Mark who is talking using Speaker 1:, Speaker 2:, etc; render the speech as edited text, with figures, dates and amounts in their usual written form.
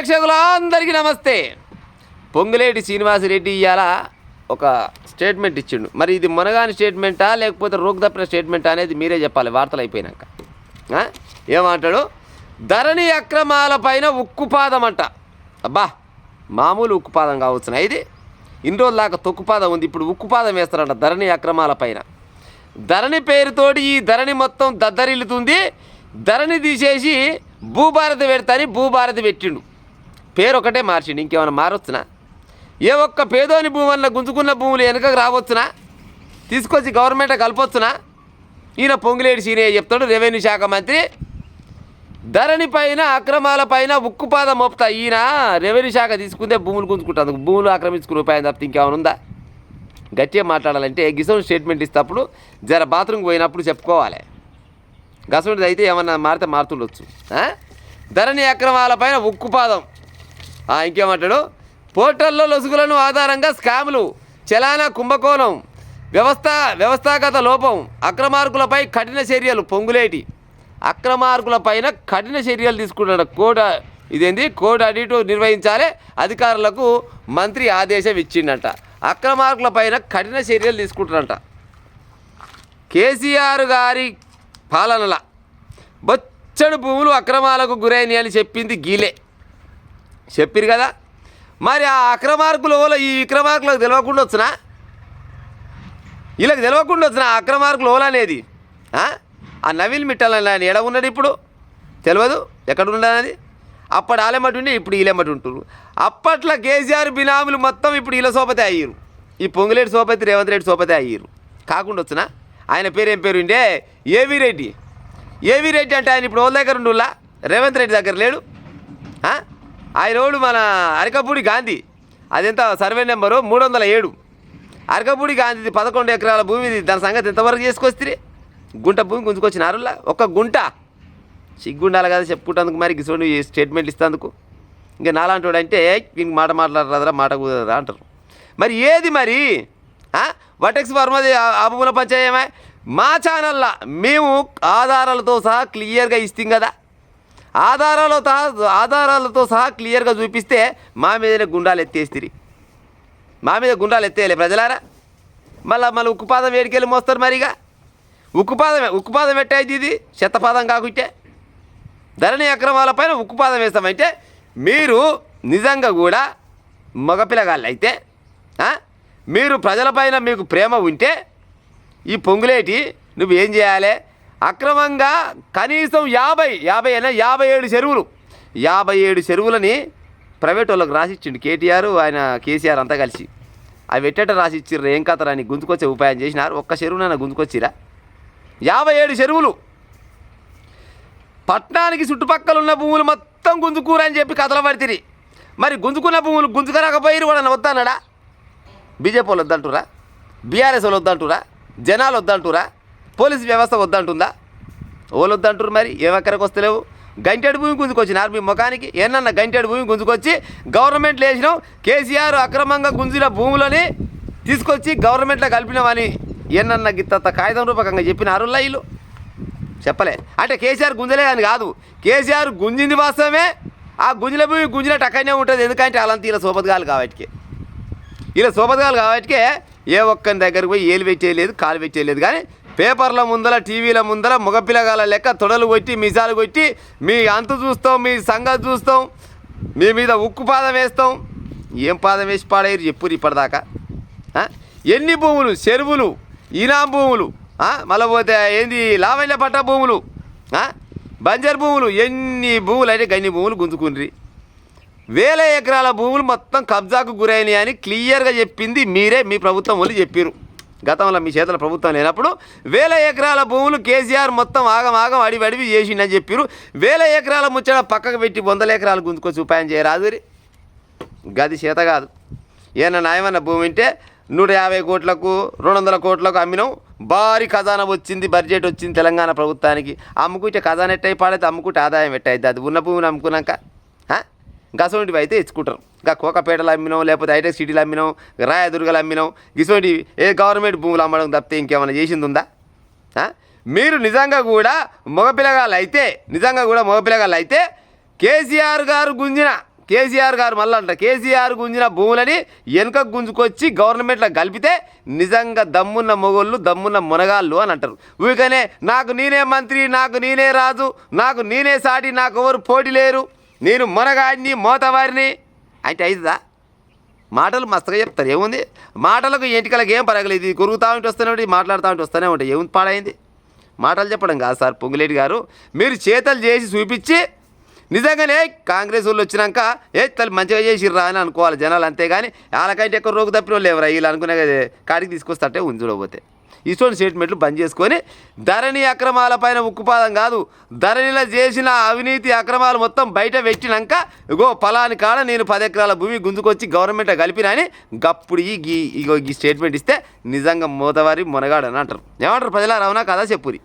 Speaker 1: ప్రేక్షకులందరికీ నమస్తే. పొంగులేటి శ్రీనివాసరెడ్డి ఇవాళ ఒక స్టేట్మెంట్ ఇచ్చిండు. మరి ఇది మునగాని స్టేట్మెంటా లేకపోతే రోగ్ తప్పిన స్టేట్మెంటా అనేది మీరే చెప్పాలి వార్తలు అయిపోయినాక. ఏమంటాడు? ధరణి అక్రమాలపైన ఉక్కుపాదం అంట. అబ్బా, మామూలు ఉక్కుపాదం కావచ్చునా ఇది? ఇన్ని రోజుల దాకా తొక్కుపాదం ఉంది, ఇప్పుడు ఉక్కుపాదం వేస్తారంట ధరణి అక్రమాలపైన. ధరణి పేరుతోటి ఈ ధరణి మొత్తం దద్దరిల్లుతుంది. ధరణి తీసేసి భూభారతి పెడతాని భూభారతి పెట్టిండు. పేరు ఒకటే మార్చిండు, ఇంకేమైనా మారొచ్చునా? ఏ ఒక్క పేదోని భూమన్న గుంజుకున్న భూములు వెనకకు రావచ్చునా? తీసుకొచ్చి గవర్నమెంట్ కలపొచ్చునా? ఈయన పొంగులేటి సీనియర్ చెప్తాడు, రెవెన్యూ శాఖ మంత్రి. ధరణి పైన అక్రమాలపైన ఉక్కుపాదం మోపుతా. ఈయన రెవెన్యూ శాఖ తీసుకుంటే భూములు గుంజుకుంటాను, భూములు ఆక్రమించుకునే ఉపాయం తప్పితే ఇంకేమైనా ఉందా? గట్టిగా మాట్లాడాలంటే గిసోన్ స్టేట్మెంట్ ఇస్తేప్పుడు జర బాత్రూమ్కి పోయినప్పుడు చెప్పుకోవాలి. గసోటిది అయితే ఏమన్నా మారితే మారుతుండొచ్చు. ధరణి అక్రమాలపైన ఉక్కుపాదం. ఇంకేమంటాడు? పోర్టల్లో లొసుగులను ఆధారంగా స్కాములు, చలానా కుంభకోణం, వ్యవస్థాగత లోపం, అక్రమార్కులపై కఠిన చర్యలు. పొంగులేటి అక్రమార్కులపైన కఠిన చర్యలు తీసుకుంటాడు. కోడ్ ఆడిట్ నిర్వహించాలి, అధికారులకు మంత్రి ఆదేశం ఇచ్చిండంట. అక్రమార్కులపైన కఠిన చర్యలు తీసుకుంటారంట. కేసీఆర్ గారి పాలనల బొచ్చడు భూములు అక్రమాలకు గురైనాయి అని చెప్పింది గీలే చెప్పిరు కదా. మరి ఆ అక్రమార్కులు ఈ విక్రమార్కులకు తెలియకుండా వచ్చినా, వీళ్ళకి తెలియకుండా వచ్చినా అక్రమార్కులు ఓలనేది. ఆ నవీన్ మిట్టల్ అని ఎడ ఉన్నాడు ఇప్పుడు తెలియదు, ఎక్కడ ఉండనది. అప్పటి ఆలెమ్మటి ఉండి ఇప్పుడు వీళ్ళెమ్మటి ఉంటున్నారు. అప్పట్లో కేసీఆర్ బినాములు మొత్తం ఇప్పుడు వీళ్ళ సోపతే అయ్యారు. ఈ పొంగులేటి సోపతి, రేవంత్ రెడ్డి సోపతే అయ్యారు. కాకుండా వచ్చినా ఆయన పేరు ఏం పేరు ఉండే? ఏవీ రెడ్డి. ఏవీ రెడ్డి అంటే ఆయన ఇప్పుడు వాళ్ళ దగ్గర ఉండులా, రేవంత్ రెడ్డి దగ్గర లేడు. ఆయన ఓడు మన అరకపూడి గాంధీ, అదెంత సర్వే నెంబరు 307. అరకపూడి గాంధీది 11 ఎకరాల భూమి. దాని సంగతి ఎంతవరకు చేసుకొస్తే గుంట భూమి గుంజుకొచ్చినారులా, ఒక్క గుంట. సిగ్గుండాలి కదా చెప్పుకుంటందుకు, మరి గిసోండి స్టేట్మెంట్లు ఇస్తేందుకు. ఇంకా నాలాంటి వాడు అంటే ఇంక మాట మాట్లాడరాదరా, మాట కుదరరా అంటారు. మరి ఏది మరి వటెక్స్ వర్మది ఆపముల పంచాయమే? మా ఛానల్లో మేము ఆధారాలతో సహా క్లియర్గా ఇస్తాం కదా. ఆధారాలతో సహా క్లియర్గా చూపిస్తే మా మీదనే గుండాలు ఎత్తేస్తారు. మా మీద గుండాలు ఎత్తేయాలి ప్రజలారా. మళ్ళీ ఉక్కుపాదం వేడికెళ్ళి మోస్తారు. మరిగా ఉక్కుపాదం పెట్టేది ఇది శతపాదం కాకుంటే. ధరణి అక్రమాలపైన ఉక్కుపాదం వేస్తామంటే మీరు నిజంగా కూడా మగపిల్లగాళ్ళు అయితే, మీరు ప్రజలపైన మీకు ప్రేమ ఉంటే ఈ పొంగులేటి నువ్వు ఏం చేయాలి? అక్రమంగా కనీసం 57 చెరువులు, 57 చెరువులని ప్రైవేట్ వాళ్ళకి రాసిచ్చిండు కేటీఆర్, ఆయన కేసీఆర్ అంతా కలిసి. అవి ఎట్టేట రాసిచ్చిర్రు, ఏం కథరాని గుంజుకొచ్చే ఉపాయం చేసినారు. ఒక్క చెరువునైనా గుంజుకొచ్చిరా? 57 చెరువులు. పట్టణానికి చుట్టుపక్కల ఉన్న భూములు మొత్తం గుంజుకూరని చెప్పి కథలు పడితిరి. మరి గుంజుకున్న భూములు గుంజుకరాకపోయిరు కూడా వద్దన్నాడా? బీజేపీ వాళ్ళు వద్దంటురా? బీఆర్ఎస్ వాళ్ళు వద్దంటురా? జనాలు వద్దంటురా? పోలీసు వ్యవస్థ వద్దంటుందా? వాళ్ళు వద్దంటారు. మరి ఏమక్కడికి వస్తలేవు? గంటెడు భూమి గుంజుకొచ్చినారు మీ ముఖానికి. ఏమన్నా గంటెడు భూమి గుంజుకొచ్చి గవర్నమెంట్లో వేసినాం, కేసీఆర్ అక్రమంగా గుంజిన భూములని తీసుకొచ్చి గవర్నమెంట్లో కలిపినామని ఏమన్నా గిత్త కాగితం రూపకంగా చెప్పినారులా వీళ్ళు? చెప్పలే. అంటే కేసీఆర్ గుంజలే అని కాదు, కేసీఆర్ గుంజింది వాస్తవమే. ఆ గుంజిల భూమి గుంజినట్టు అక్కడనే ఉంటుంది. ఎందుకంటే అలాంటి ఇలా సోపతగాలు కాబట్టికే ఏ ఒక్కని దగ్గరికి పోయి ఏలు పెట్టేయలేదు, కాలు పెట్టేయలేదు. కానీ పేపర్ల ముందర, టీవీల ముందర మగపిల్లగాల లెక్క తొడలు కొట్టి, మిసాలు కొట్టి, మీ అంతు చూస్తాం, మీ సంగతి చూస్తాం, మీ మీద ఉక్కు పాదం వేస్తాం. ఏం పాదం వేసి పాడేరు చెప్పురు ఇప్పటిదాకా? ఎన్ని భూములు, చెరువులు, ఈనాం భూములు, మళ్ళీ పోతే ఏంది లావణ్య పట్ట భూములు, బంజర్ భూములు, ఎన్ని భూములు అంటే గన్ని భూములు గుంజుకుండ్రి. 1000 ఎకరాల భూములు మొత్తం కబ్జాకు గురైనాయి అని క్లియర్గా చెప్పింది మీరే, మీ ప్రభుత్వం వాళ్ళు చెప్పారు. గతంలో మీ చేతుల ప్రభుత్వం లేనప్పుడు 1000 ఎకరాల భూములు కేసీఆర్ మొత్తం ఆగం అడివి చేసిండని చెప్పారు. 1000 ఎకరాల ముచ్చట పక్కకు పెట్టి 100 ఎకరాలు గుంజుకొచ్చి ఉపాయం చేయరాదు. గది చేత కాదు. ఏమన్నా న్యాయమన్న భూమి ఉంటే 150 కోట్లకు 200 కోట్లకు అమ్మినాం. భారీ ఖజానా వచ్చింది, బడ్జెట్ వచ్చింది తెలంగాణ ప్రభుత్వానికి. అమ్ముకుంటే ఖజానా ఎట్టయి పాడైతే, అమ్ముకుంటే ఆదాయం ఎట్టయిద్ది. అది ఉన్న భూమిని అమ్ముకున్నాక గసోంటివి అయితే ఇచ్చుకుంటారు. ఇంకా కోకపేటలు అమ్మినాం, లేకపోతే హైటెక్ సిటీలు అమ్మినాం, రాయదుర్గలు అమ్మినాం. గిసోంటి ఏ గవర్నమెంట్ భూములు అమ్మడం తప్పితే ఇంకేమైనా చేసింది ఉందా? మీరు నిజంగా కూడా మగపిల్లగాళ్ళు అయితే కేసీఆర్ గారు గుంజిన కేసీఆర్ గారు మళ్ళీ అంట కేసీఆర్ గుంజిన భూములని వెనుక గుంజుకొచ్చి గవర్నమెంట్లో కలిపితే నిజంగా దమ్మున్న మొగోళ్ళు దమ్మున్న మునగాళ్ళు అని అంటారు. ఊరికనే నాకు నేనే మంత్రి, నాకు నేనే రాజు, నాకు నేనే సాటి, నాకు ఎవరు పోటీ లేరు, నేను మునగాడిని మోతవారిని అంటే అవుతుందా? మాటలు మస్తుగా చెప్తారు. ఏముంది మాటలకు ఎంటికలకు ఏం పరగలేదు. ఇది కొరుగుతూ ఉంటే వస్తూనే ఉంటాయి, మాట్లాడుతూ ఉంటే వస్తూనే ఉంటాయి. ఏముంది పాడైంది? మాటలు చెప్పడం కాదు సార్ పొంగులేటి గారు, మీరు చేతలు చేసి చూపించి నిజంగానే కాంగ్రెస్ వాళ్ళు వచ్చినాక తల్లి మంచిగా చేసిర్రా అని అనుకోవాలి జనాలు. అంతేగాని వాళ్ళకంటే ఎక్కువ రోగు తప్పిన వాళ్ళు ఎవరా వీళ్ళు అనుకునే కాడికి తీసుకొస్తే ఉంచుకోకపోతే ఇటువంటి స్టేట్మెంట్లు బంద్ చేసుకొని ధరణి అక్రమాలపైన ఉక్కుపాదం కాదు, ధరణిలో చేసిన అవినీతి అక్రమాలు మొత్తం బయట పెట్టినాక ఇగో పలాని కాడ నేను 10 ఎకరాల భూమి గుంజుకొచ్చి గవర్నమెంట్ కలిపినా అని గప్పుడు ఈ స్టేట్మెంట్ ఇస్తే నిజంగా మోతవారి మునగాడు అని అంటారు. ఏమంటారు ప్రజలారా? అవునా కదా చెప్పురి.